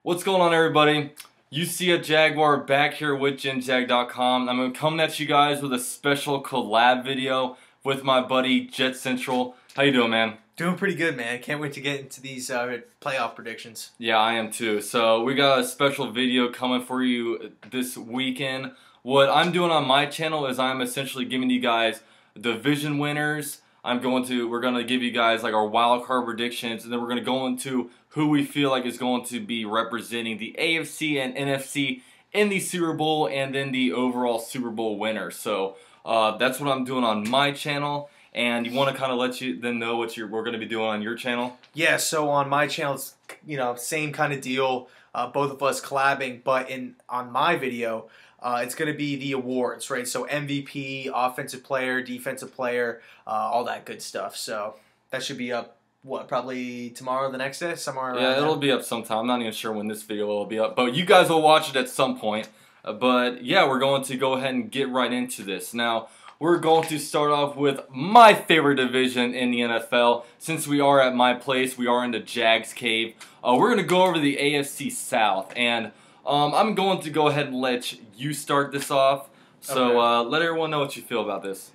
What's going on, everybody? You see a Jaguar back here with JetsCentral. I'm coming at you guys with a special collab video with my buddy JetsCentral. How you doing, man? Doing pretty good, man. Can't wait to get into these playoff predictions. Yeah, I am too. So we got a special video coming for you this weekend. What I'm doing on my channel is I'm essentially giving you guys division winners. We're gonna give you guys like our wild card predictions, and then we're gonna go into who we feel like is going to be representing the AFC and NFC in the Super Bowl, and then the overall Super Bowl winner. So that's what I'm doing on my channel. And you want to kind of let them know what we're going to be doing on your channel? Yeah, so on my channel, it's, same kind of deal. Both of us collabing, but on my video, it's going to be the awards, right? So MVP, offensive player, defensive player, all that good stuff. So that should be up, probably tomorrow, the next day, somewhere around Yeah, it'll be up sometime. I'm not even sure when this video will be up, but you guys will watch it at some point. But yeah, we're going to go ahead and get right into this. Now, we're going to start off with my favorite division in the NFL. Since we are at my place, we are in the Jags cave. We're going to go over the AFC South, and I'm going to go ahead and let you start this off. So Okay. let everyone know what you feel about this.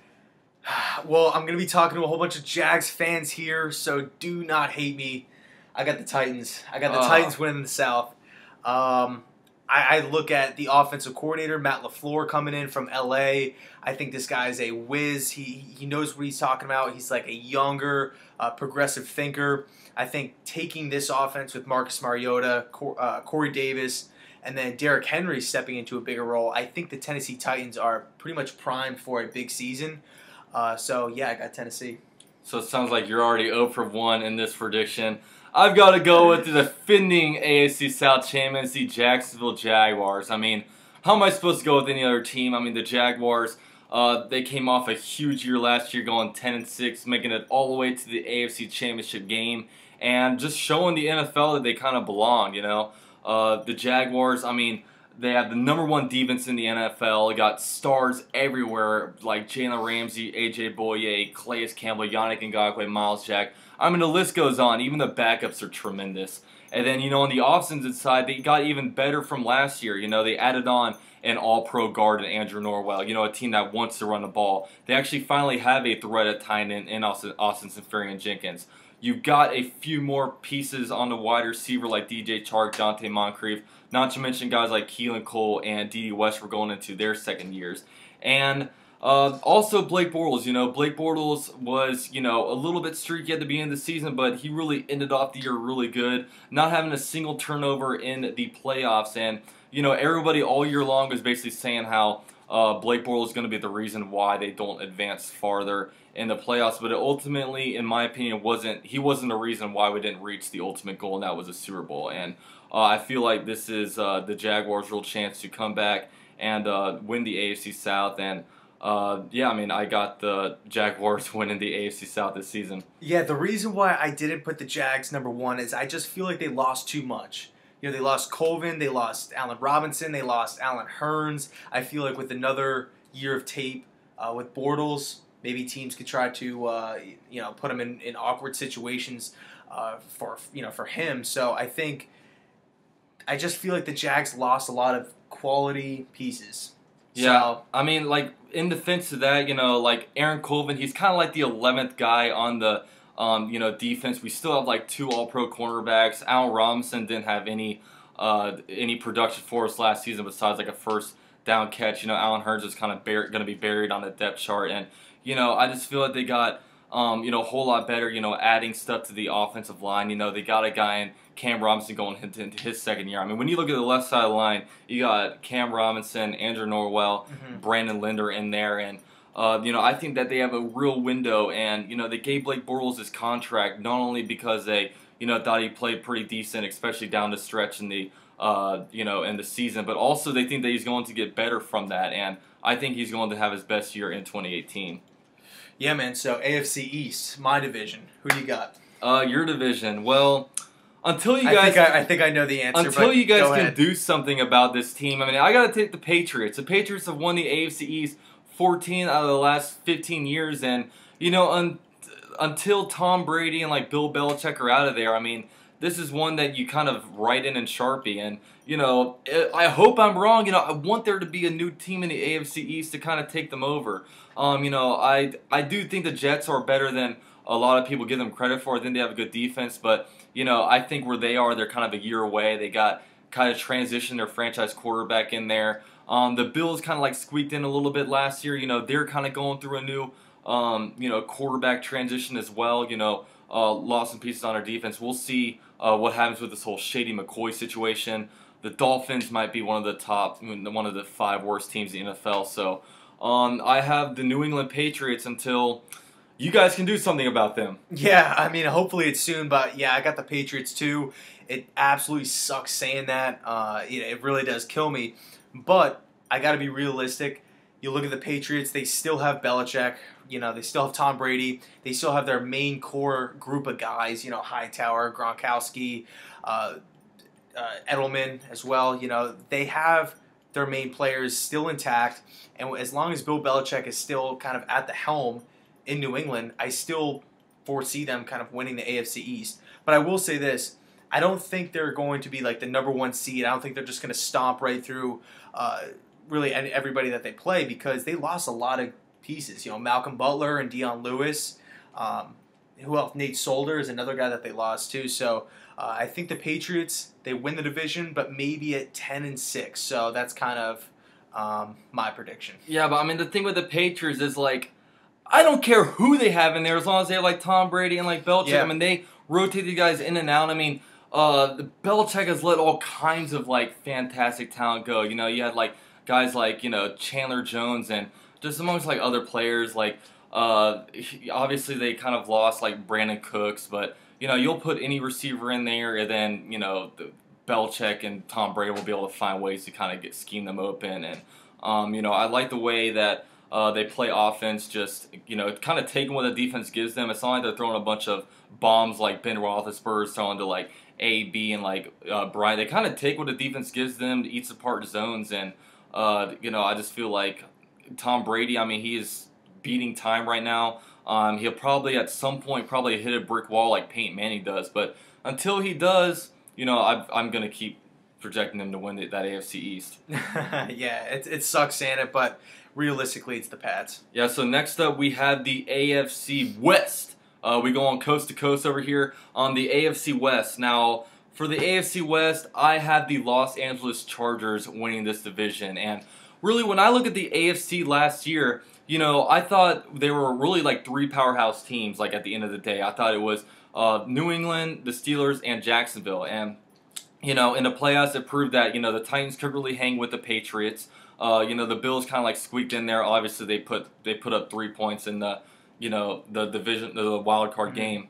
Well, I'm going to be talking to a whole bunch of Jags fans here, so do not hate me. I got the Titans. I got the Titans winning the South. I look at the offensive coordinator, Matt LaFleur, coming in from LA. I think this guy's a whiz. He knows what he's talking about. He's like a younger, progressive thinker. I think taking this offense with Marcus Mariota, Corey Davis, and then Derrick Henry stepping into a bigger role, I think the Tennessee Titans are pretty much primed for a big season. So, yeah, I got Tennessee. So it sounds like you're already 0 for 1 in this prediction. I've got to go with the defending AFC South champions, the Jacksonville Jaguars. I mean, how am I supposed to go with any other team? I mean, the Jaguars, they came off a huge year last year, going 10-6, making it all the way to the AFC Championship game, and just showing the NFL that they kind of belong, you know. The Jaguars, I mean, they have the #1 defense in the NFL. They got stars everywhere like Jalen Ramsey, AJ Boye, Calais Campbell, Yannick Ngakoue, Miles Jack. I mean, the list goes on. Even the backups are tremendous. And then, you know, on the offensive side, they got even better from last year. You know, they added on an all-pro guard in Andrew Norwell, you know, a team that wants to run the ball. They actually finally have a threat at tight end in Austin Seferian-Jenkins. You've got a few more pieces on the wide receiver like DJ Chark, Dante Moncrief, not to mention guys like Keelan Cole and Dede Westbrook going into their second years. And also Blake Bortles, you know, Blake Bortles was, you know, a little bit streaky at the beginning of the season, but he really ended off the year really good, not having a single turnover in the playoffs. And, you know, everybody all year long was basically saying how Blake Bortles is going to be the reason why they don't advance farther in the playoffs, but it ultimately, in my opinion, he wasn't the reason why we didn't reach the ultimate goal, and that was a Super Bowl. And I feel like this is the Jaguars' real chance to come back and win the AFC South. And yeah, I mean, I got the Jaguars winning the AFC South this season. Yeah, the reason why I didn't put the Jags #1 is I just feel like they lost too much. You know, they lost Colvin, they lost Allen Robinson, they lost Allen Hurns. I feel like with another year of tape with Bortles, maybe teams could try to put him in awkward situations for him. So I just feel like the Jags lost a lot of quality pieces. Yeah, So, I mean, like, in defense of that, you know, like, Aaron Colvin, he's kind of like the 11th guy on the, defense. We still have, like, 2 all-pro cornerbacks. Allen Robinson didn't have any production for us last season besides, like, a first down catch. You know, Allen Hurns is kind of going to be buried on the depth chart. And, you know, I just feel like they got, a whole lot better, you know, adding stuff to the offensive line. You know, they got a guy in Cam Robinson going into his second year. I mean, when you look at the left side of the line, you got Cam Robinson, Andrew Norwell, Brandon Linder in there. And, I think that they have a real window. And, you know, they gave Blake Bortles his contract not only because they, thought he played pretty decent, especially down the stretch in the, in the season, but also they think that he's going to get better from that. And I think he's going to have his best year in 2018. yeah, man. So AFC East, my division. Who do you got? Your division. Well, until you I guys, think I know the answer. until you guys go can ahead. do something about this team, I mean, I gotta take the Patriots. The Patriots have won the AFC East 14 out of the last 15 years, and until Tom Brady and like Bill Belichick are out of there, I mean, this is one that you kind of write in Sharpie. And, I hope I'm wrong. I want there to be a new team in the AFC East to kind of take them over. I do think the Jets are better than a lot of people give them credit for. I think they have a good defense, but, I think where they are, they're kind of a year away. They got kind of transitioned their franchise quarterback in there. The Bills kind of like squeaked in a little bit last year. They're kind of going through a new, quarterback transition as well. Lost some pieces on our defense. We'll see what happens with this whole Shady McCoy situation. The Dolphins might be one of the 5 worst teams in the NFL. So I have the New England Patriots until you guys can do something about them. Yeah, I mean, hopefully it's soon, but yeah, I got the Patriots too. It absolutely sucks saying that. It really does kill me. But I got to be realistic. You look at the Patriots, they still have Belichick. They still have Tom Brady. They still have their main core group of guys, Hightower, Gronkowski, Edelman as well. They have their main players still intact. And as long as Bill Belichick is still kind of at the helm in New England, I still foresee them kind of winning the AFC East. But I will say this. I don't think they're going to be like the number 1 seed. I don't think they're just going to stomp right through really everybody that they play because they lost a lot of pieces. Malcolm Butler and Deion Lewis. Who else? Nate Solder is another guy that they lost too. So I think the Patriots, they win the division, but maybe at 10-6. So that's kind of my prediction. Yeah, but I mean the thing with the Patriots is like I don't care who they have in there as long as they have like Tom Brady and like Belichick. Yeah. I mean they rotate these guys in and out. I mean. The Belichick has let all kinds of like fantastic talent go. You had like guys like Chandler Jones and just amongst like other players like obviously they kind of lost like Brandon Cooks, but you'll put any receiver in there and then the Belichick and Tom Brady will be able to find ways to kind of scheme them open. And I like the way that they play offense, just kind of taking what the defense gives them. It's not like they're throwing a bunch of bombs like Ben Roethlisberger's throwing to like A, B, and like Brian. They kind of take what the defense gives them, eats apart zones, and I just feel like Tom Brady. I mean, he is beating time right now. He'll probably at some point hit a brick wall like Peyton Manning does, but until he does, I'm gonna keep projecting them to win that AFC East. Yeah, it sucks saying it, but realistically, it's the Pats. Yeah. So next up, we have the AFC West. We go on coast to coast over here on the AFC West. Now, for the AFC West, I have the Los Angeles Chargers winning this division. And really, when I look at the AFC last year, I thought they were really like 3 powerhouse teams, like at the end of the day. I thought it was New England, the Steelers, and Jacksonville. And, in the playoffs, it proved that, the Titans could really hang with the Patriots. The Bills kind of like squeaked in there. Obviously, they put up 3 points in the division, the wild card game.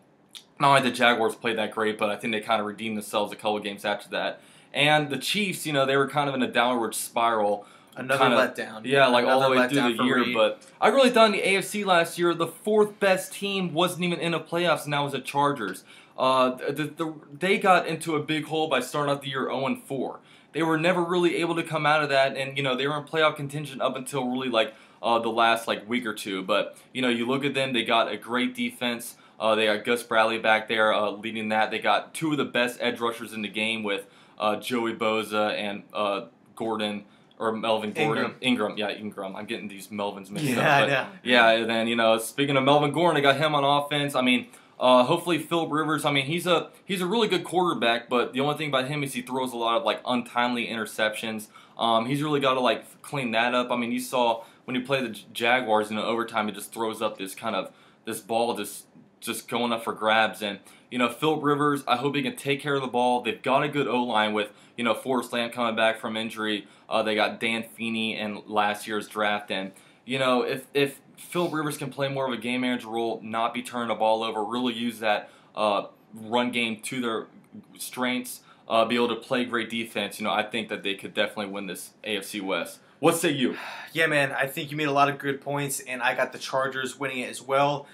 Not only the Jaguars played that great, but I think they kind of redeemed themselves a couple of games after that. And the Chiefs, they were kind of in a downward spiral. Another letdown. Yeah, like all the way through the year. But I really thought in the AFC last year, the 4th best team wasn't even in the playoffs, and that was the Chargers. They got into a big hole by starting out the year 0-4. They were never really able to come out of that, and they were in playoff contention up until really like the last like week or two. But you look at them, they got a great defense. They got Gus Bradley back there leading that. They got 2 of the best edge rushers in the game with Joey Bosa and Gordon or Melvin Gordon. Ingram. Yeah, Ingram. I'm getting these Melvins mixed up. But, yeah, and then speaking of Melvin Gordon, they got him on offense. I mean, hopefully Phillip Rivers. I mean, he's a really good quarterback, but the only thing about him is he throws a lot of like untimely interceptions. He's really got to like clean that up. I mean, you saw when you play the Jaguars in overtime, it just throws up this ball just going up for grabs. And Phillip Rivers, I hope he can take care of the ball. They've got a good O-line with Forrest Lamp coming back from injury. They got Dan Feeney in last year's draft, and if Phillip Rivers can play more of a game manager role, not be turning the ball over, really use that run game to their strengths, be able to play great defense, I think that they could definitely win this AFC West. What say you? Yeah, man, I think you made a lot of good points, and I got the Chargers winning it as well.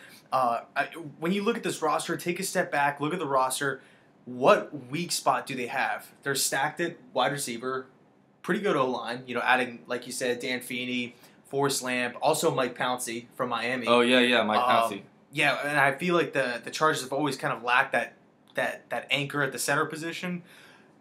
When you look at this roster, take a step back, look at the roster. What weak spot do they have? They're stacked at wide receiver, pretty good O-line, adding, like you said, Dan Feeney, Forrest Lamp, also Mike Pouncey from Miami. Oh, yeah, Mike Pouncey. Yeah, and I feel like the Chargers have always kind of lacked that that anchor at the center position.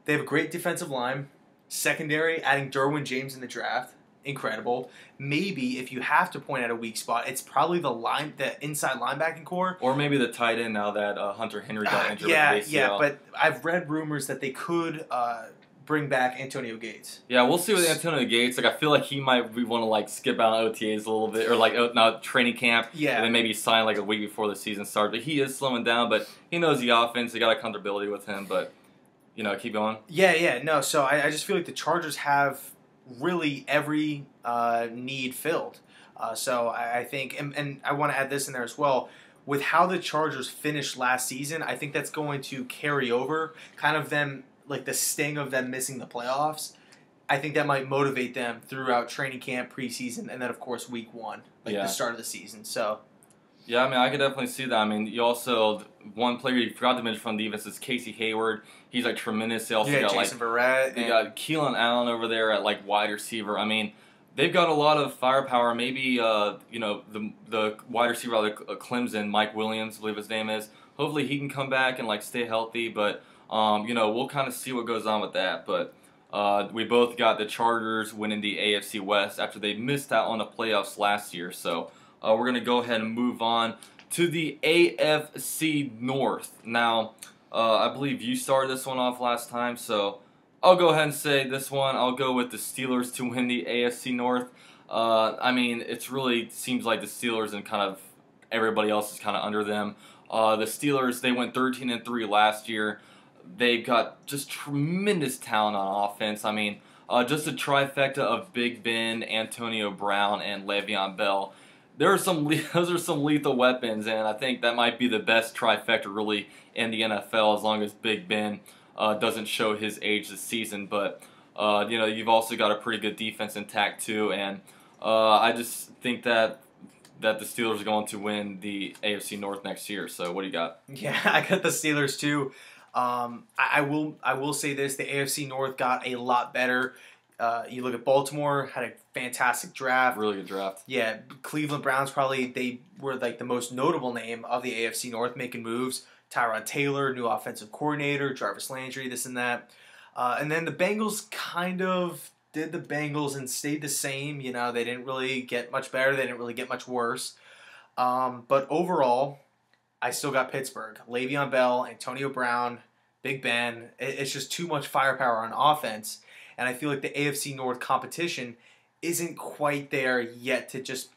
They have a great defensive line. Secondary, adding Derwin James in the draft, incredible. Maybe if you have to point at a weak spot, it's probably the inside linebacking core. Or maybe the tight end now that Hunter Henry got injured with the ACL. Yeah, but I've read rumors that they could bring back Antonio Gates. Yeah, we'll see with Antonio Gates. Like, I feel like he might want to like skip out on OTAs a little bit, or like not training camp. Yeah, and then maybe sign like a week before the season starts. But he is slowing down. But he knows the offense. They got a comfortability with him. But keep going. Yeah. No, so I just feel like the Chargers have really every need filled. So I think, and I want to add this in there as well. With how the Chargers finished last season, I think that's going to carry over. Kind of them, like the sting of them missing the playoffs. I think that might motivate them throughout training camp, preseason, and then of course week 1, the start of the season. So. Yeah, I mean, I could definitely see that. I mean, you also, one player you forgot to mention from the defense is Casey Hayward. He's like tremendous. They also got Jason Verrett. They got Keelan Allen over there at like wide receiver. I mean, they've got a lot of firepower. Maybe the wide receiver out of Clemson, Mike Williams, I believe his name is. Hopefully he can come back and like stay healthy. But we'll kind of see what goes on with that. But we both got the Chargers winning the AFC West after they missed out on the playoffs last year. So. We're going to go ahead and move on to the AFC North. Now, I believe you started this one off last time, so I'll go ahead and say this one. I'll go with the Steelers to win the AFC North. I mean, it really seems like the Steelers and kind of everybody else is kind of under them. The Steelers, they went 13-3 last year. They've got just tremendous talent on offense. I mean, just a trifecta of Big Ben, Antonio Brown, and Le'Veon Bell. Those are some lethal weapons, and I think that might be the best trifecta really in the NFL as long as Big Ben doesn't show his age this season. But you've also got a pretty good defense intact too, and I just think that the Steelers are going to win the AFC North next year. So what do you got? Yeah, I got the Steelers too. I will say this: the AFC North got a lot better. You look at Baltimore, had a fantastic draft. Really good draft. Yeah, Cleveland Browns they were like the most notable name of the AFC North, making moves. Tyrod Taylor, new offensive coordinator, Jarvis Landry, this and that. And then the Bengals kind of did the Bengals and stayed the same. They didn't really get much better. They didn't really get much worse. But overall, I still got Pittsburgh. Le'Veon Bell, Antonio Brown, Big Ben. It's just too much firepower on offense. And I feel like the AFC North competition isn't quite there yet to just,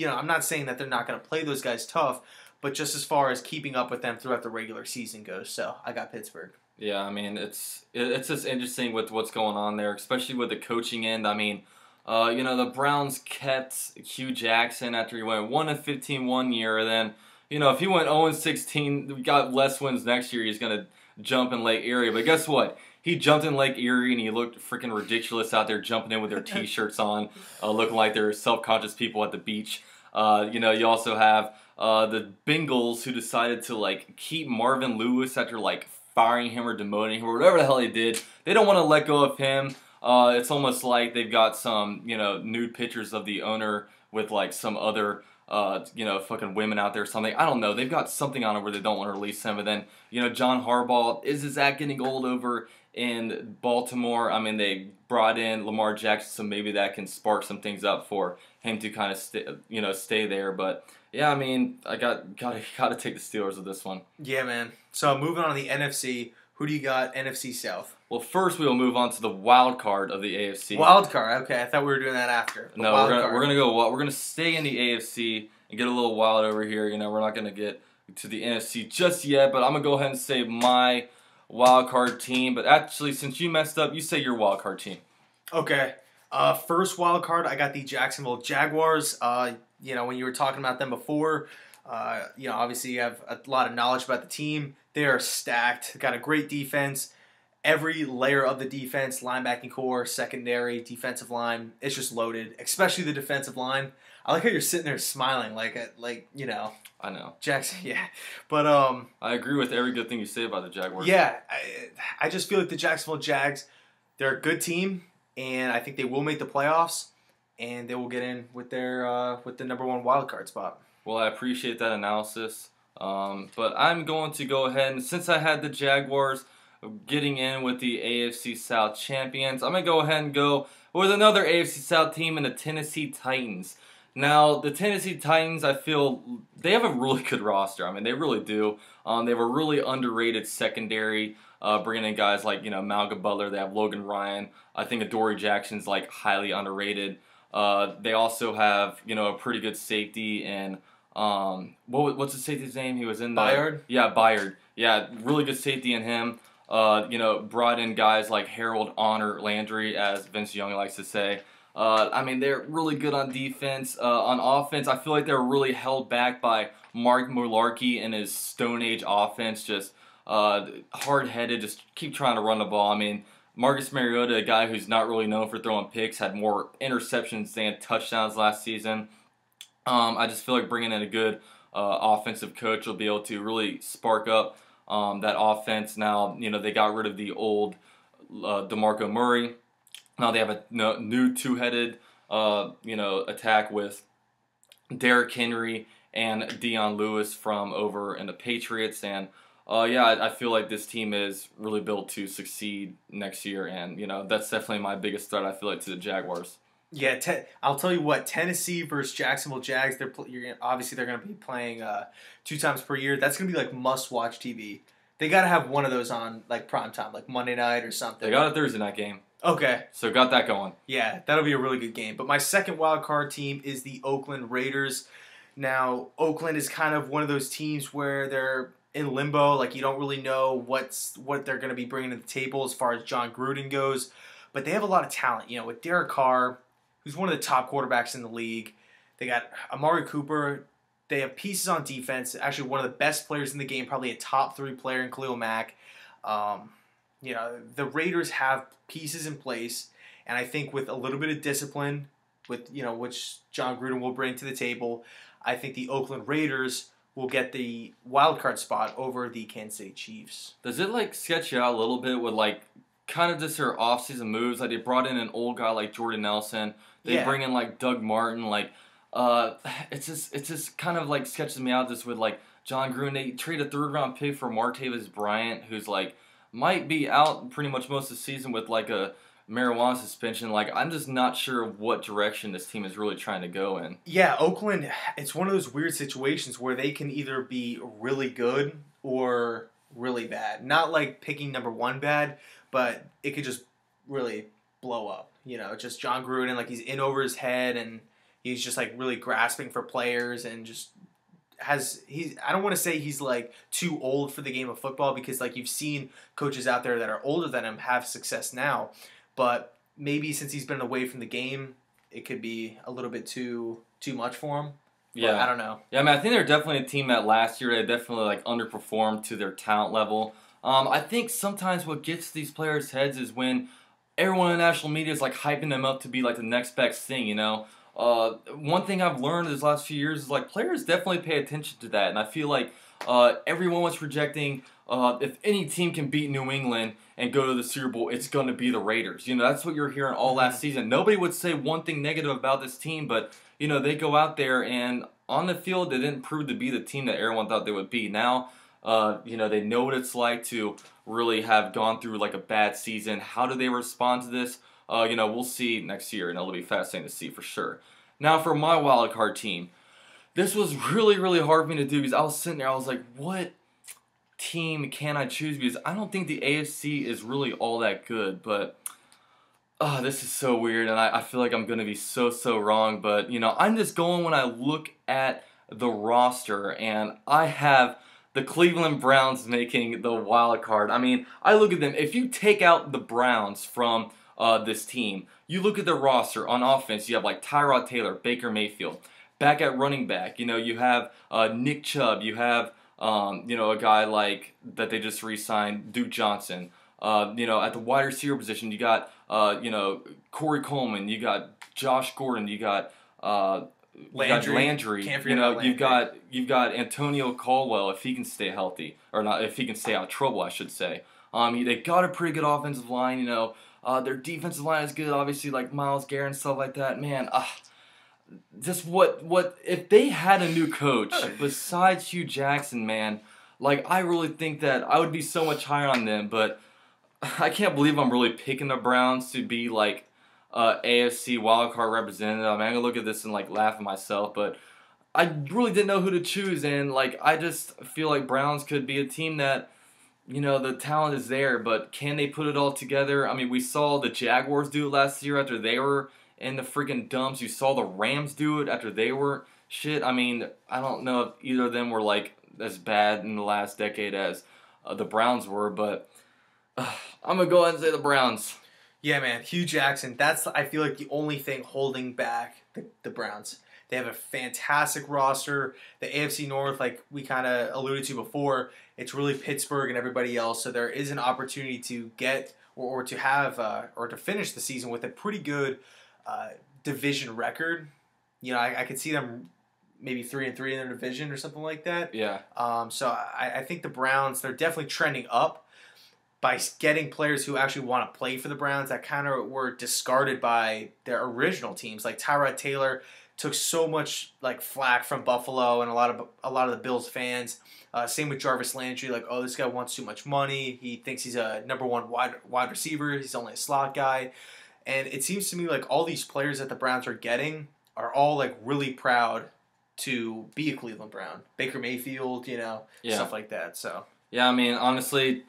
I'm not saying that they're not going to play those guys tough, but just as far as keeping up with them throughout the regular season goes. So I got Pittsburgh. Yeah, I mean, it's just interesting with what's going on there, especially with the coaching end. I mean, the Browns kept Hugh Jackson after he went 1-15 one year, and then, if he went 0-16, we got less wins next year, he's going to jump in Lake Erie. But guess what? He jumped in Lake Erie, and he looked freaking ridiculous out there jumping in with their T-shirts on, looking like they're self-conscious people at the beach. You also have the Bengals who decided to, like, keep Marvin Lewis after, like, firing him or demoting him or whatever the hell they did. They don't want to let go of him. It's almost like they've got some, nude pictures of the owner with, like, some other fucking women out there or something. I don't know. They've got something on it where they don't want to release him. And then, John Harbaugh, is his act getting old over in Baltimore? I mean, they brought in Lamar Jackson, so maybe that can spark some things up for him to kind of stay there. But yeah, I mean, I gotta take the Steelers with this one. Yeah, man. So moving on to the NFC, who do you got? NFC South. Well, first we will move on to the wild card of the AFC. Wild card. Okay, I thought we were doing that after. No, we're gonna stay in the AFC and get a little wild over here. We're not gonna get to the NFC just yet, but I'm gonna go ahead and say my wild card team. But actually, since you messed up, you say your wild card team. Okay. First wild card, I got the Jacksonville Jaguars. When you were talking about them before, obviously you have a lot of knowledge about the team. They are stacked. Got a great defense. Every layer of the defense, linebacking core, secondary, defensive line, it's just loaded. Especially the defensive line. I like how you're sitting there smiling, I know. Jackson, yeah. But I agree with every good thing you say about the Jaguars. Yeah, I just feel like the Jacksonville Jags, they're a good team, and I think they will make the playoffs, and they will get in with their with the number one wild card spot. Well, I appreciate that analysis. But I'm going to go ahead, and since I had the Jaguars getting in with the AFC South champions, I'm going to go ahead and go with another AFC South team in the Tennessee Titans. Now, the Tennessee Titans, I feel they have a really good roster. I mean, they really do. They have a really underrated secondary, bringing in guys like, Malcolm Butler. They have Logan Ryan. I think Adoree Jackson's, highly underrated. They also have, a pretty good safety and what's the safety's name? He was in the... Byard? Yeah, Byard. Yeah, really good safety in him. Brought in guys like Harold Honor Landry, as Vince Young likes to say. They're really good on defense. On offense, I feel like they're really held back by Mark Mularkey and his Stone Age offense. Just hard-headed, just keep trying to run the ball. Marcus Mariota, a guy who's not really known for throwing picks, had more interceptions than touchdowns last season. I just feel like bringing in a good offensive coach will be able to really spark up that offense. Now, they got rid of the old DeMarco Murray. Now they have a new two-headed, attack with Derrick Henry and Dion Lewis from over in the Patriots. And, I feel like this team is really built to succeed next year. And, that's definitely my biggest threat, I feel like, to the Jaguars. Yeah, I'll tell you what. Tennessee versus Jacksonville Jags. Obviously they're going to be playing 2 times per year. That's going to be must-watch TV. They got to have one of those on prime time, Monday night or something. They got a Thursday night game. Okay. So got that going. Yeah, that'll be a really good game. But my second wild card team is the Oakland Raiders. Now, Oakland is kind of one of those teams where they're in limbo. You don't really know what they're going to be bringing to the table as far as John Gruden goes. But they have a lot of talent. With Derek Carr, who's one of the top quarterbacks in the league. They got Amari Cooper. They have pieces on defense. Actually, one of the best players in the game, probably a top 3 player in Khalil Mack. The Raiders have pieces in place, and I think with a little bit of discipline, with which John Gruden will bring to the table, I think the Oakland Raiders will get the wild card spot over the Kansas City Chiefs. Does it sketch you out a little bit with kind of just their offseason moves? They brought in an old guy like Jordan Nelson. They bring in Doug Martin. It's just kind of sketches me out just with John Gruden. They trade a 3rd-round pick for Martavis Bryant, who's might be out pretty much most of the season with a marijuana suspension. I'm just not sure what direction this team is really trying to go in. Yeah, Oakland, it's one of those weird situations where they can either be really good or really bad. Not picking number 1 bad, but it could just really blow up. Just John Gruden, he's in over his head and he's just really grasping for players and just I don't want to say he's too old for the game of football, because you've seen coaches out there that are older than him have success now, but maybe since he's been away from the game, it could be a little bit too much for him. Yeah, but I don't know. Yeah, I think they're definitely a team that last year they definitely underperformed to their talent level. I think sometimes what gets these players' heads is when everyone in the national media is hyping them up to be the next best thing. One thing I've learned these last few years is players definitely pay attention to that, and I feel everyone was projecting if any team can beat New England and go to the Super Bowl, it's going to be the Raiders. That's what you're hearing all last season. Nobody would say one thing negative about this team, but they go out there and on the field they didn't prove to be the team that everyone thought they would be. Now, they know what it's like to really have gone through a bad season. How do they respond to this? We'll see next year, and it'll be fascinating to see for sure. Now, for my wild card team, this was really, really hard for me to do because I was sitting there, I was like, what team can I choose? Because I don't think the AFC is really all that good, but this is so weird, and I feel like I'm going to be so wrong, but, I'm just going when I look at the roster, and I have the Cleveland Browns making the wild card. I look at them. If you take out the Browns from this team, you look at the roster on offense, you have Tyrod Taylor, Baker Mayfield. Back at running back, you have Nick Chubb, you have a guy that they just re-signed, Duke Johnson. At the wide receiver position, you got Corey Coleman, you got Josh Gordon, you got Landry. Can't forget about Landry. You've got Antonio Caldwell if he can stay healthy, or not, if he can stay out of trouble, I should say. They got a pretty good offensive line. Their defensive line is good, obviously, Myles Garrett and stuff like that. Man, just what if they had a new coach besides Hugh Jackson, man? Like, I really think that I would be so much higher on them, but I can't believe I'm really picking the Browns to be like AFC wildcard representative. I mean, I'm gonna look at this and like laugh at myself, but I really didn't know who to choose, and like I just feel like Browns could be a team that, you know, the talent is there, but can they put it all together? I mean, we saw the Jaguars do it last year after they were in the freaking dumps. You saw the Rams do it after they were shit. I mean, I don't know if either of them were like as bad in the last decade as the Browns were, but I'm going to go ahead and say the Browns. Yeah, man. Hugh Jackson, that's, I feel like, the only thing holding back the Browns. They have a fantastic roster. The AFC North, like we kind of alluded to before, it's really Pittsburgh and everybody else. So there is an opportunity to get or to have or to finish the season with a pretty good division record. You know, I could see them maybe 3-3 in their division or something like that. Yeah. So I think the Browns, they're definitely trending up by getting players who actually want to play for the Browns that kind of were discarded by their original teams. Like Tyrod Taylor took so much like flack from Buffalo and a lot of the Bills fans. Same with Jarvis Landry. Like, oh, this guy wants too much money. He thinks he's a number one wide receiver. He's only a slot guy. And it seems to me like all these players that the Browns are getting are all like really proud to be a Cleveland Brown. Baker Mayfield, you know, stuff like that. So yeah, I mean, honestly,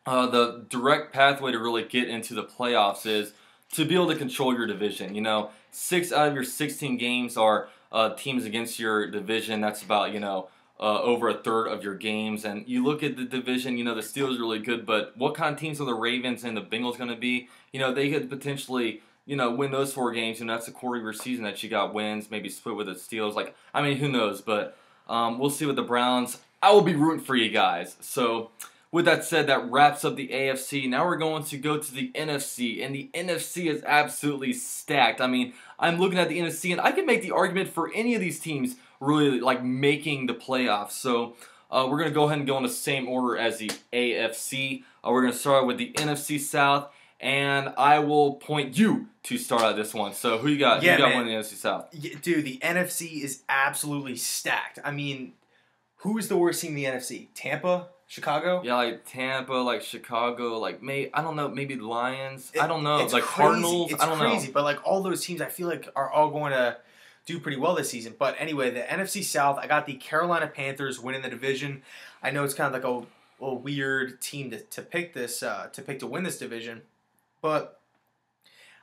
the direct pathway to really get into the playoffs is to be able to control your division. You know, 6 out of your 16 games are teams against your division. That's about, you know, over a third of your games. And you look at the division, you know, the Steelers are really good, but what kind of teams are the Ravens and the Bengals going to be? You know, they could potentially, you know, win those 4 games, and that's a quarter of your season that you got wins, maybe split with the Steelers. Like, I mean, who knows? But we'll see with the Browns. I will be rooting for you guys. So with that said, that wraps up the AFC. Now we're going to go to the NFC, and the NFC is absolutely stacked. I mean, I'm looking at the NFC, and I can make the argument for any of these teams really like making the playoffs. So we're going to go ahead and go in the same order as the AFC. We're going to start with the NFC South, and I will point you to start out this one. So who you got? Yeah, who you got winning the NFC South? Yeah, dude, the NFC is absolutely stacked. I mean, who is the worst team in the NFC? Tampa? Chicago? Yeah, like Tampa, like Chicago, like I don't know, maybe the Lions. I don't know, like crazy. Cardinals. It's I don't crazy, know. but like all those teams, I feel like are all going to do pretty well this season. But anyway, the NFC South, I got the Carolina Panthers winning the division. I know it's kind of like a weird team to pick this to win this division, but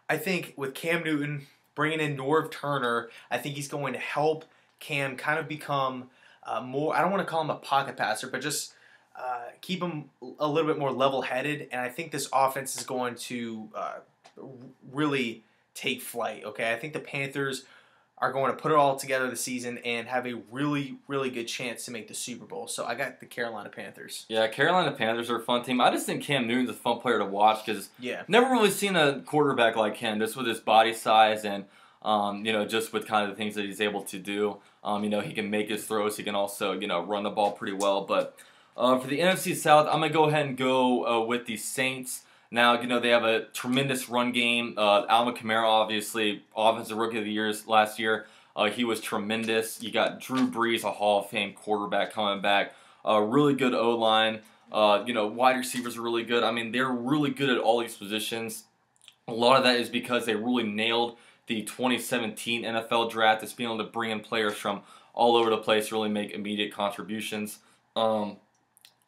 I think with Cam Newton bringing in Norv Turner, I think he's going to help Cam kind of become more. I don't want to call him a pocket passer, but just keep him a little bit more level-headed, and I think this offense is going to really take flight, okay? I think the Panthers are going to put it all together this season and have a really, really good chance to make the Super Bowl. So I got the Carolina Panthers. Yeah, Carolina Panthers are a fun team. I just think Cam Newton's a fun player to watch because never really seen a quarterback like him, just with his body size and you know, just with kind of the things that he's able to do. You know, he can make his throws. He can also, you know, run the ball pretty well, but for the NFC South, I'm going to go ahead and go with the Saints. Now, you know, they have a tremendous run game. Alvin Kamara, obviously, Offensive Rookie of the Year last year. He was tremendous. You got Drew Brees, a Hall of Fame quarterback, coming back. Really good O-line. You know, wide receivers are really good. I mean, they're really good at all these positions. A lot of that is because they really nailed the 2017 NFL draft. Just being able to bring in players from all over the place, really make immediate contributions.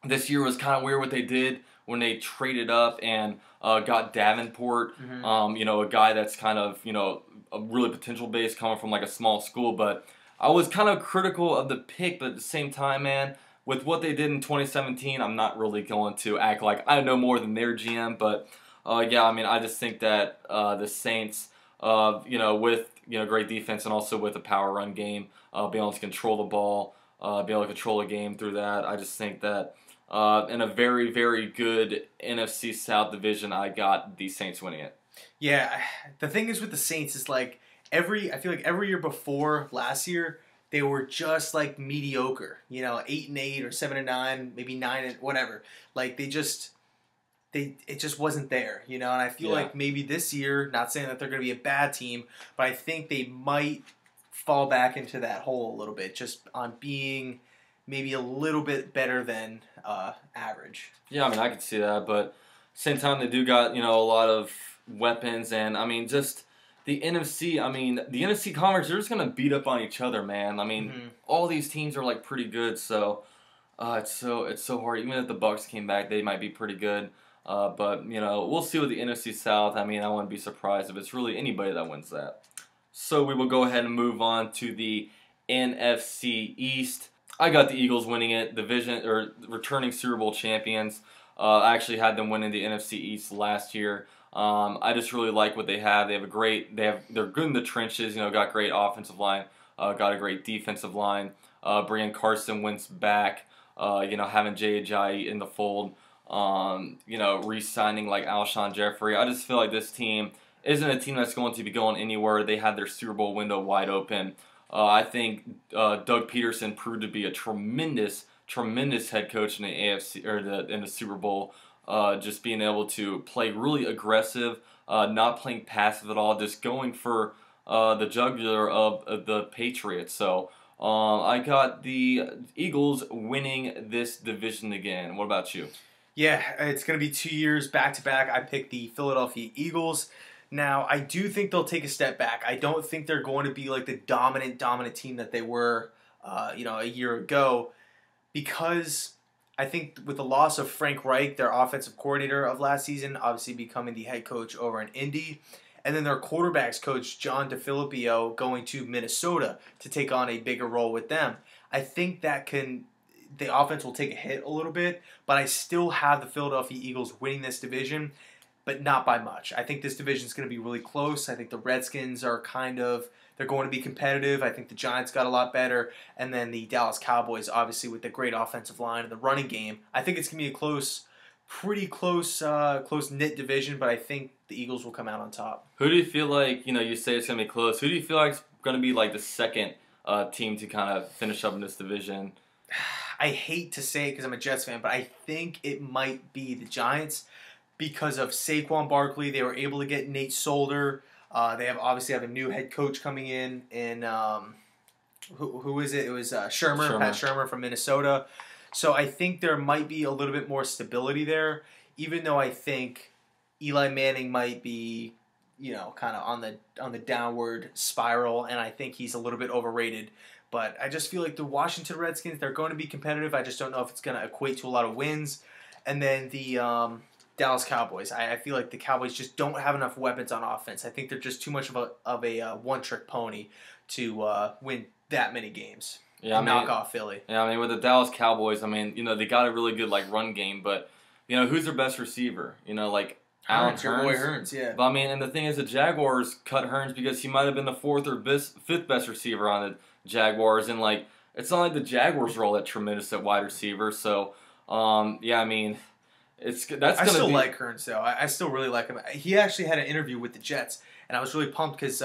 This year was kind of weird what they did when they traded up and got Davenport, you know, a guy that's kind of, you know, a really potential base coming from like a small school. But I was kind of critical of the pick, but at the same time, man, with what they did in 2017, I'm not really going to act like I know more than their GM. But yeah, I mean, I just think that the Saints, you know, with, you know, great defense and also with a power run game, being able to control the ball, be able to control a game through that, I just think that in a very, very good NFC South division, I got the Saints winning it. Yeah, the thing is with the Saints is like I feel like every year before last year, they were just like mediocre. You know, 8-8 or 7-9, maybe 9 whatever. Like it just wasn't there. You know, and I feel like maybe this year, not saying that they're going to be a bad team, but I think they might fall back into that hole a little bit, just on being maybe a little bit better than average. Yeah, I mean, I could see that, but same time they do got, a lot of weapons, and I mean, just the NFC. I mean, the NFC conference, they're just gonna beat up on each other, man. I mean, all these teams are like pretty good, so it's so hard. Even if the Bucks came back, they might be pretty good. But we'll see with the NFC South. I mean, I wouldn't be surprised if it's really anybody that wins that. So we will go ahead and move on to the NFC East. I got the Eagles winning it, division or returning Super Bowl champions. I actually had them winning the NFC East last year. I just really like what they have. They have they're good in the trenches. Got great offensive line, got a great defensive line. Brian Carson Wentz back. Having Jay Ajayi in the fold. Re-signing like Alshon Jeffrey. I just feel like this team isn't a team that's going to be going anywhere. They had their Super Bowl window wide open. I think Doug Peterson proved to be a tremendous head coach in the AFC or in the Super Bowl. Just being able to play really aggressive, not playing passive at all, just going for the jugular of the Patriots. So I got the Eagles winning this division again. What about you? Yeah, it's going to be 2 years back-to-back. I picked the Philadelphia Eagles. Now, I do think they'll take a step back. I don't think they're going to be like the dominant team that they were, a year ago, because I think with the loss of Frank Reich, their offensive coordinator of last season, obviously becoming the head coach over in Indy, and then their quarterbacks coach, John DeFilippo, going to Minnesota to take on a bigger role with them. I think the offense will take a hit a little bit, but I still have the Philadelphia Eagles winning this division, but not by much. I think this division is going to be really close. I think the Redskins are they're going to be competitive. I think the Giants got a lot better, and then the Dallas Cowboys, obviously with the great offensive line and the running game. I think it's going to be a pretty close-knit division, but I think the Eagles will come out on top. Who do you feel like, you say it's going to be close, who do you feel like is going to be like the second team to kind of finish up in this division? I hate to say it because I'm a Jets fan, but I think it might be the Giants because of Saquon Barkley. They were able to get Nate Solder. They obviously have a new head coach coming in who is it? It was Shermer, Pat Shermer from Minnesota. So I think there might be a little bit more stability there, even though I think Eli Manning might be, kind of on the downward spiral, and I think he's a little bit overrated. But I just feel like the Washington Redskins, they're going to be competitive. I just don't know if it's going to equate to a lot of wins. And then the Dallas Cowboys. I feel like the Cowboys just don't have enough weapons on offense. I think they're just too much of a one-trick pony to win that many games. Yeah, knock off Philly. Yeah, with the Dallas Cowboys, they got a really good run game, but who's their best receiver? Alan Hearns. Yeah. But and the thing is, the Jaguars cut Hearns because he might have been the fourth or fifth best receiver on the Jaguars, and it's not like the Jaguars are all that tremendous at wide receiver. So, I still like Hearns though. I still really like him. He actually had an interview with the Jets, and I was really pumped because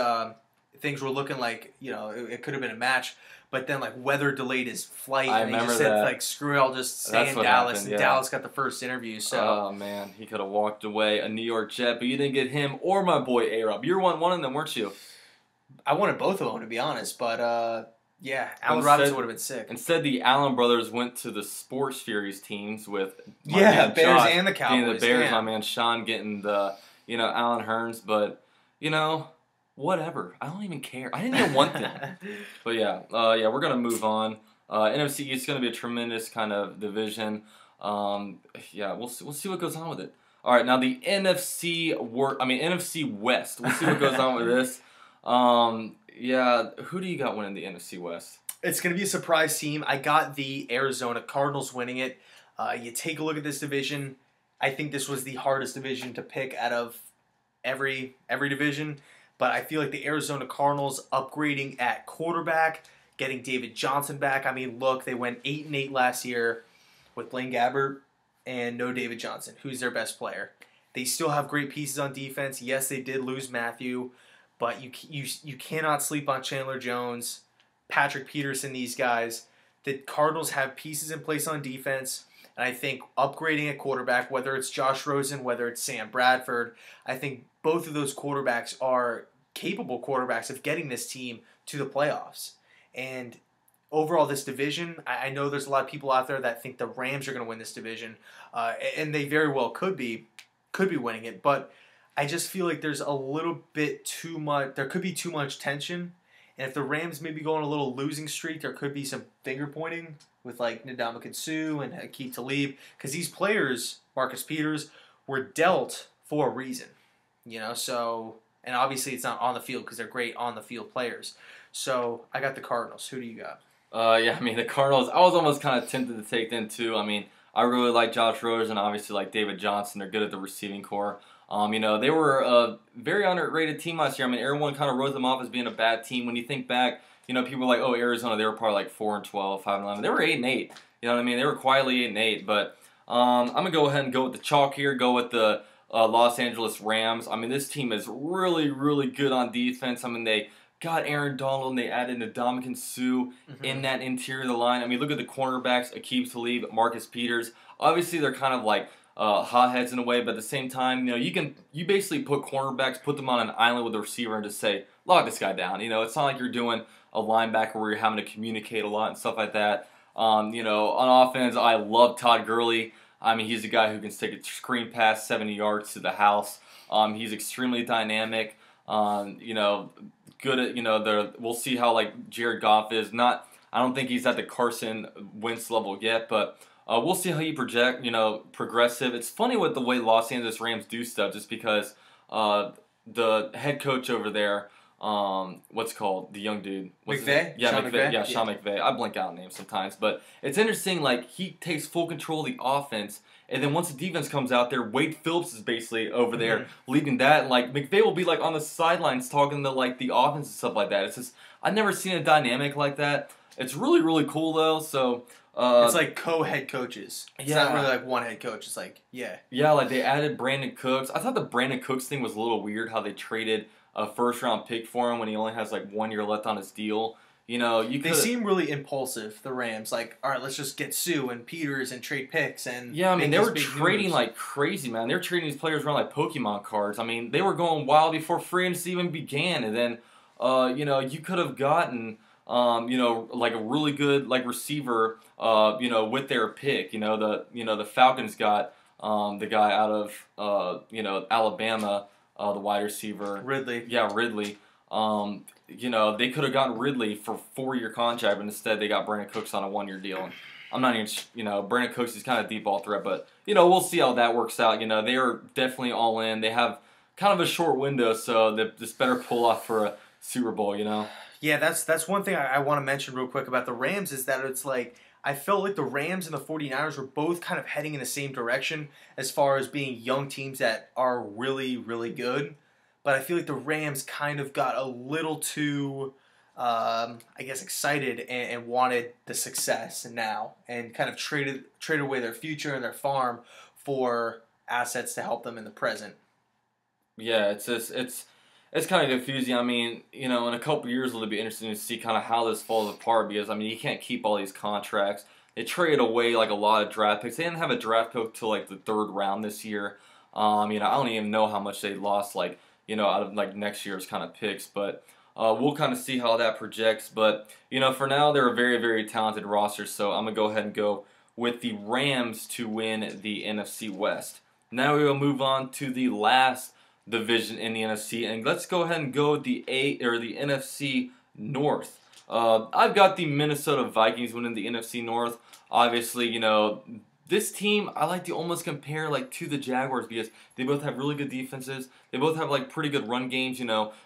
things were looking like it could have been a match. But then weather delayed his flight, and he just said screw it, I'll just stay in Dallas. Happened, yeah. And Dallas got the first interview. So oh man, he could have walked away a New York Jet, but you didn't get him or my boy A-Rob. You were one of them, weren't you? I wanted both of them to be honest, but Allen Robinson would have been sick. Instead, the Allen brothers went to the Sports Furies teams with Bears Josh, and the Cowboys. The Bears, my man Sean getting the Allen Hearns, but whatever. I don't even care. I didn't even want them. But we're gonna move on. NFC East is gonna be a tremendous kind of division. We'll see what goes on with it. All right, now the NFC West. We'll see what goes on with this. Who do you got winning the NFC West? It's going to be a surprise team. I got the Arizona Cardinals winning it. You take a look at this division. I think this was the hardest division to pick out of every division. But I feel like the Arizona Cardinals upgrading at quarterback, getting David Johnson back. Look, they went 8-8 last year with Blaine Gabbert and no David Johnson. Who's their best player? They still have great pieces on defense. Yes, they did lose Matthew. But you cannot sleep on Chandler Jones, Patrick Peterson, these guys. The Cardinals have pieces in place on defense, and I think upgrading at quarterback, whether it's Josh Rosen, whether it's Sam Bradford, I think both of those quarterbacks are capable quarterbacks of getting this team to the playoffs. And overall, this division, I know there's a lot of people out there that think the Rams are going to win this division, and they very well could be winning it. But I just feel like there's a little bit too much. There could be too much tension, and if the Rams maybe go on a little losing streak, there could be some finger pointing with like Ndamukong Suh and Aqib Talib, because these players, Marcus Peters, were dealt for a reason, So, and obviously it's not on the field because they're great on the field players. So I got the Cardinals. Who do you got? Yeah, I mean, the Cardinals, I was almost kind of tempted to take them too. I mean, I really like Josh Rosen and obviously like David Johnson. They're good at the receiving core. They were a very underrated team last year. I mean, everyone kind of wrote them off as being a bad team. When you think back, people were like, oh, Arizona, they were probably like 4-12, 5-11. They were 8-8. You know what I mean? They were quietly 8-8. But I'm going to go ahead and go with the chalk here, go with the Los Angeles Rams. I mean, this team is really, really good on defense. I mean, they got Aaron Donald and they added Ndamukong Suh in that interior of the line. I mean, look at the cornerbacks, Aqib Talib, Marcus Peters. Obviously, they're kind of like hotheads in a way, but at the same time, you basically put cornerbacks, put them on an island with a receiver and just say, lock this guy down. It's not like you're doing a linebacker where you're having to communicate a lot and stuff like that. On offense, I love Todd Gurley. I mean, he's a guy who can take a screen pass 70 yards to the house. He's extremely dynamic. Good at, we'll see how like Jared Goff is. I don't think he's at the Carson Wentz level yet, but we'll see how you progressive. It's funny with the way Los Angeles Rams do stuff, just because the head coach over there, what's called the young dude? McVay? Yeah, Sean McVay. Yeah, Sean McVay. I blank out names sometimes, but it's interesting. Like, he takes full control of the offense, and then once the defense comes out there, Wade Phillips is basically over there leading that. And like, McVay will be like on the sidelines talking to like the offense and stuff like that. It's just, I've never seen a dynamic like that. It's really, really cool though. So it's like co-head coaches. It's not really like one head coach. It's like yeah, like they added Brandon Cooks. I thought the Brandon Cooks thing was a little weird, how they traded a first-round pick for him when he only has like 1 year left on his deal. They seem really impulsive, the Rams. Like, all right, let's just get Suh and Peters and trade picks and yeah. I mean, they were trading like crazy, man. They were trading these players around like Pokemon cards. I mean, they were going wild before free agency even began, and then you could have gotten like a really good like receiver with their pick. The Falcons got the guy out of Alabama. The wide receiver. Ridley. Yeah, Ridley. They could have gotten Ridley for a 4-year contract, but instead they got Brandon Cooks on a 1-year deal. And I'm not even, Brandon Cooks is kind of deep ball threat, but, we'll see how that works out. They are definitely all in. They have kind of a short window, so they just better pull off for a Super Bowl, Yeah, that's one thing I want to mention real quick about the Rams is that it's like, I felt like the Rams and the 49ers were both kind of heading in the same direction as far as being young teams that are really, really good. But I feel like the Rams kind of got a little too, excited and wanted the success now and kind of traded away their future and their farm for assets to help them in the present. Yeah, it's kind of confusing. I mean, in a couple years it'll be interesting to see kind of how this falls apart, because, I mean, you can't keep all these contracts. They traded away like a lot of draft picks. They didn't have a draft pick till like the 3rd round this year. I don't even know how much they lost out of like next year's kind of picks, but we'll kind of see how that projects. But, for now they're a very, very talented roster, so I'm going to go ahead and go with the Rams to win the NFC West. Now we will move on to the last division in the NFC, and let's go ahead and go with the NFC North. I've got the Minnesota Vikings winning the NFC North. Obviously, this team I like to almost compare like to the Jaguars, because they both have really good defenses. They both have like pretty good run games.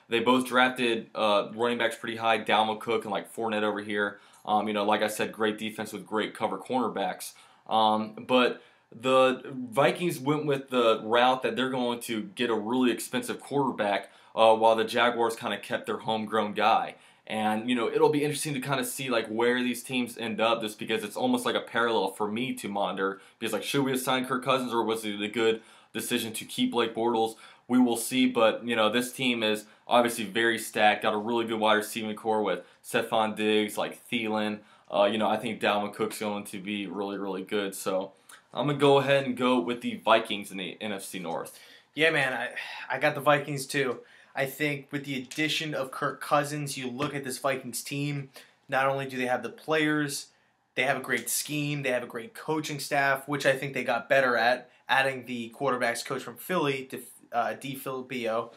They both drafted running backs pretty high, Dalvin Cook and like Fournette over here. Like I said, great defense with great cover cornerbacks. But the Vikings went with the route that they're going to get a really expensive quarterback, while the Jaguars kind of kept their homegrown guy. And, it'll be interesting to kind of see like where these teams end up, just because it's almost like a parallel for me to monitor. Because like, should we have signed Kirk Cousins, or was it a good decision to keep Blake Bortles? We will see. But, this team is obviously very stacked. Got a really good wide receiving core with Stephon Diggs, like Thielen. I think Dalvin Cook's going to be really, really good. So I'm going to go ahead and go with the Vikings in the NFC North. Yeah, man, I got the Vikings too. I think with the addition of Kirk Cousins, you look at this Vikings team, not only do they have the players, they have a great scheme, they have a great coaching staff, which I think they got better at, adding the quarterbacks coach from Philly, DiFilippo.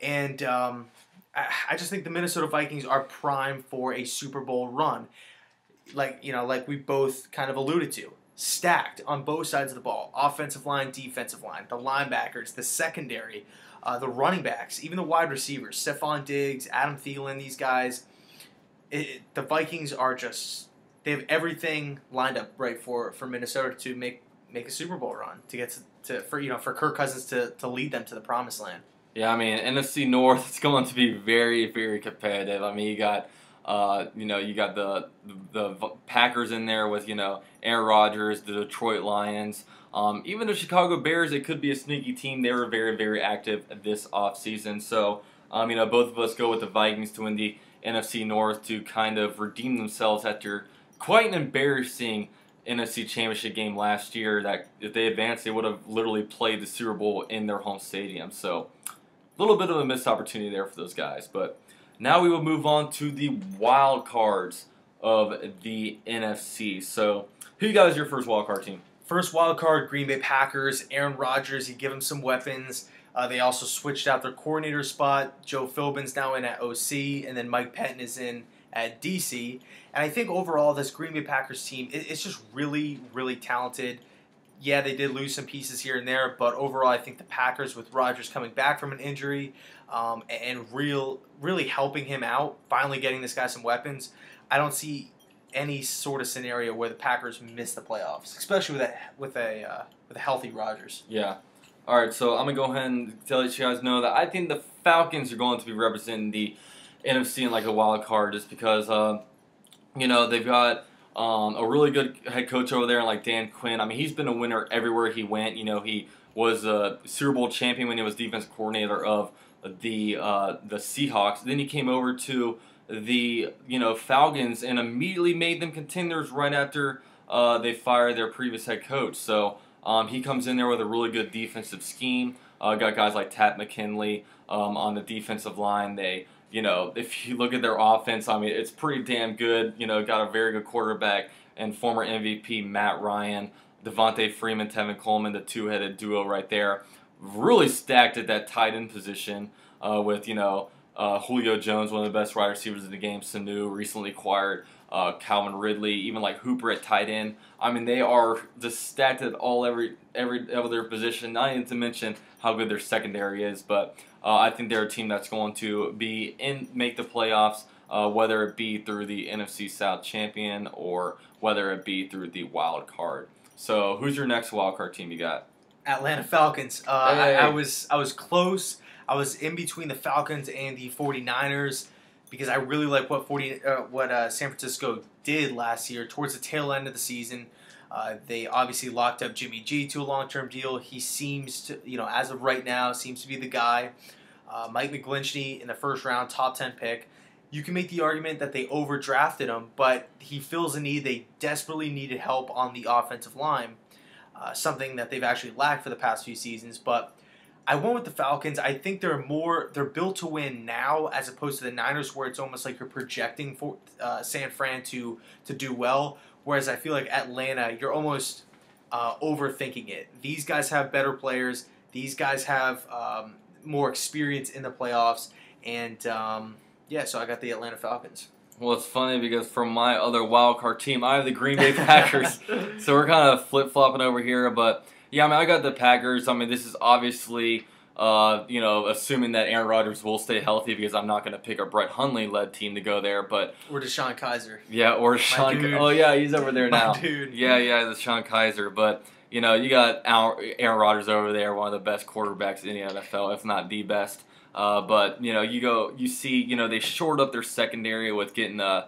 And I just think the Minnesota Vikings are primed for a Super Bowl run. Like we both kind of alluded to. Stacked on both sides of the ball. Offensive line, defensive line, the linebackers, the secondary, the running backs, even the wide receivers. Stephon Diggs, Adam Thielen, these guys. The Vikings are just... They have everything lined up right for Minnesota to make a Super Bowl run, to get for Kirk Cousins to lead them to the promised land. Yeah, I mean, NFC North, it's going to be very, very competitive. I mean, you got the Packers in there with, Aaron Rodgers, the Detroit Lions. Even the Chicago Bears, it could be a sneaky team. They were very, very active this offseason. So, both of us go with the Vikings to win the NFC North to kind of redeem themselves after quite an embarrassing NFC Championship game last year that if they advanced, they would have literally played the Super Bowl in their home stadium. So, a little bit of a missed opportunity there for those guys. But now we will move on to the wild cards of the NFC. So, who you got as your first wild card team? First wild card, Green Bay Packers. Aaron Rodgers, you give him some weapons. They also switched out their coordinator spot. Joe Philbin's now in at OC, and then Mike Pettin is in at DC. And I think overall, this Green Bay Packers team, it's just really, really talented. Yeah, they did lose some pieces here and there, but overall, I think the Packers, with Rodgers coming back from an injury and really helping him out, finally getting this guy some weapons, I don't see any sort of scenario where the Packers miss the playoffs, especially with a healthy Rodgers. Yeah. All right, so I'm going to go ahead and tell you guys know that I think the Falcons are going to be representing the NFC in like a wild card just because, they've got a really good head coach over there like Dan Quinn. I mean, he's been a winner everywhere he went. He was a Super Bowl champion when he was defensive coordinator of the Seahawks. Then he came over to the Falcons and immediately made them contenders right after they fired their previous head coach. So he comes in there with a really good defensive scheme. Got guys like Tat McKinley on the defensive line. They, if you look at their offense, I mean, it's pretty damn good. Got a very good quarterback and former MVP Matt Ryan, Devontae Freeman, Tevin Coleman, the two-headed duo right there. Really stacked at that tight end position with, Julio Jones, one of the best wide receivers in the game. Sanu recently acquired Calvin Ridley, even like Hooper at tight end. I mean, they are just stacked at every other position. Not even to mention how good their secondary is, but I think they're a team that's going to make the playoffs, whether it be through the NFC South champion or whether it be through the wild card. So, who's your next wild card team you got? Atlanta Falcons. Hey. I was close. I was in between the Falcons and the 49ers because I really like what San Francisco did last year towards the tail end of the season. They obviously locked up Jimmy G to a long-term deal. He seems to, as of right now, seems to be the guy. Mike McGlinchey in the first round, top 10 pick. You can make the argument that they overdrafted him, but he fills a need. They desperately needed help on the offensive line, something that they've actually lacked for the past few seasons. But I went with the Falcons. I think they're built to win now as opposed to the Niners, where it's almost like you're projecting for San Fran to do well. Whereas I feel like Atlanta, you're almost overthinking it. These guys have better players. These guys have more experience in the playoffs. And, so I got the Atlanta Falcons. Well, it's funny because from my other wild card team, I have the Green Bay Packers. So we're kind of flip-flopping over here. But, yeah, I mean, I got the Packers. I mean, this is obviously, assuming that Aaron Rodgers will stay healthy because I'm not going to pick a Brett Hundley-led team to go there. But or DeShone Kizer. Yeah, or Deshaun. Oh, yeah, he's over there now. My dude. Yeah, the Deshaun Kizer. But, you got Aaron Rodgers over there, one of the best quarterbacks in the NFL, if not the best. But you see, they shored up their secondary with getting a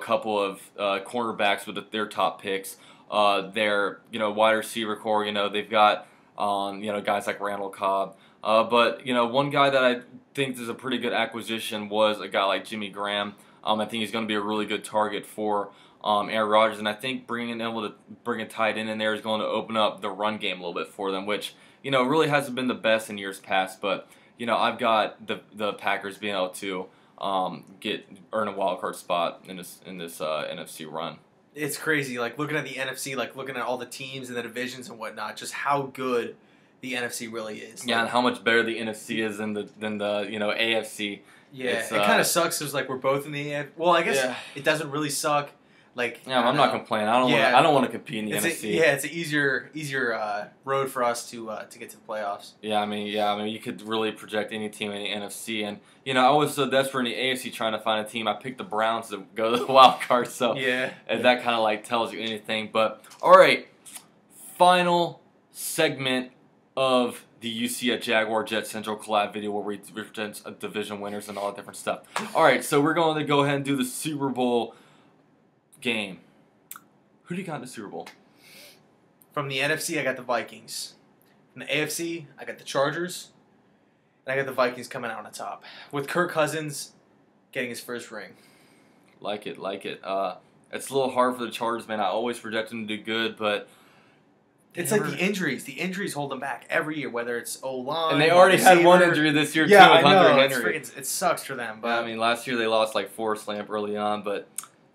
couple of cornerbacks with their top picks. Their wide receiver core, they've got guys like Randall Cobb. But one guy that I think is a pretty good acquisition was a guy like Jimmy Graham. I think he's going to be a really good target for Aaron Rodgers, and I think bring a tight end in there is going to open up the run game a little bit for them, which really hasn't been the best in years past, but. I've got the Packers being able to earn a wild card spot in this NFC run. It's crazy. Like looking at the NFC, like looking at all the teams and the divisions and whatnot, just how good the NFC really is. Yeah, like, and how much better the NFC is than the AFC. Yeah, it kind of sucks because like we're both in the AFC. Well, I guess it doesn't really suck. Like I'm not complaining. I don't want to compete in the NFC. It's an easier road for us to get to the playoffs. Yeah, I mean, you could really project any team in the NFC, and I was so desperate in the AFC trying to find a team. I picked the Browns to go to the wild card. So that kind of like tells you anything. But all right, final segment of the UC at Jaguar JetsCentral collab video where we present division winners and all that different stuff. All right, so we're going to go ahead and do the Super Bowl game. Who do you got in the Super Bowl? From the NFC, I got the Vikings. From the AFC, I got the Chargers. And I got the Vikings coming out on top. With Kirk Cousins getting his first ring. Like it. It's a little hard for the Chargers, man. I always project them to do good, but it's like the injuries. The injuries hold them back every year, whether it's O-line. And they already had one injury this year, too, with Hunter Henry. It sucks for them. But yeah, I mean, last year they lost like Forrest Lamp early on, but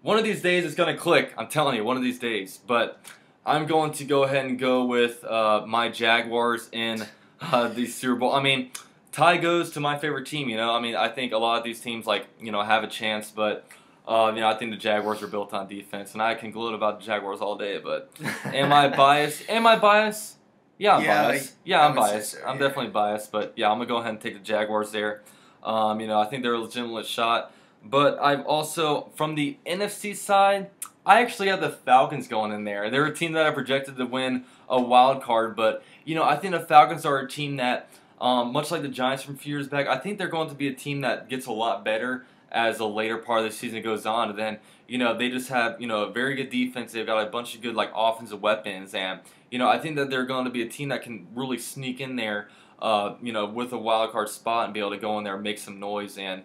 one of these days it's going to click. I'm telling you, one of these days. But I'm going to go ahead and go with my Jaguars in the Super Bowl. I mean, tie goes to my favorite team, I mean, I think a lot of these teams, like, have a chance, but I think the Jaguars are built on defense, and I can gloat about the Jaguars all day, but am I biased? Yeah, I'm biased. I'm biased. So, I'm definitely biased, but yeah, I'm going to go ahead and take the Jaguars there. I think they're a legitimate shot, but I've also, from the NFC side, I actually have the Falcons going in there. They're a team that I projected to win a wild card, but, I think the Falcons are a team that, much like the Giants from a few years back, I think they're going to be a team that gets a lot better as the later part of the season goes on. And then, they just have, a very good defense. They've got a bunch of good, like, offensive weapons. And, I think that they're going to be a team that can really sneak in there, with a wild card spot and be able to go in there and make some noise and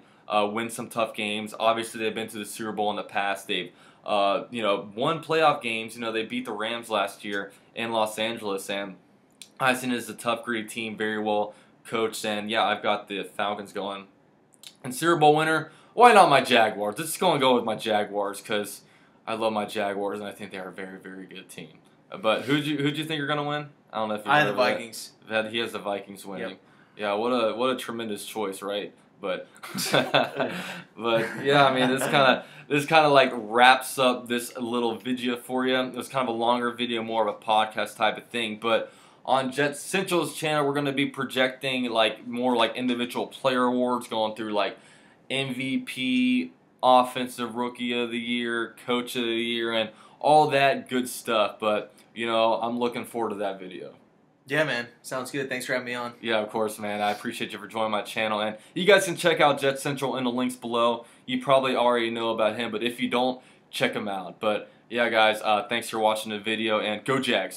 win some tough games. Obviously, they've been to the Super Bowl in the past. They've, won playoff games. They beat the Rams last year in Los Angeles. And I think it's a tough, gritty team, very well coached. And, yeah, I've got the Falcons going. And Super Bowl winner, why not my Jaguars? Let's just go and go with my Jaguars because I love my Jaguars and I think they are a very, very good team. But who'd you think are going to win? I don't know if you I have the Vikings. He has the Vikings winning. Yep. Yeah, what a tremendous choice, right? But yeah, I mean this kind of like wraps up this little video for you. It was kind of a longer video, more of a podcast type of thing, but on JetsCentral's channel, we're going to be projecting like more like individual player awards, going through like MVP, Offensive Rookie of the Year, Coach of the Year, and all that good stuff. But, I'm looking forward to that video. Yeah, man. Sounds good. Thanks for having me on. Yeah, of course, man. I appreciate you for joining my channel. And you guys can check out JetsCentral in the links below. You probably already know about him, but if you don't, check him out. But, yeah, guys, thanks for watching the video, and go Jags.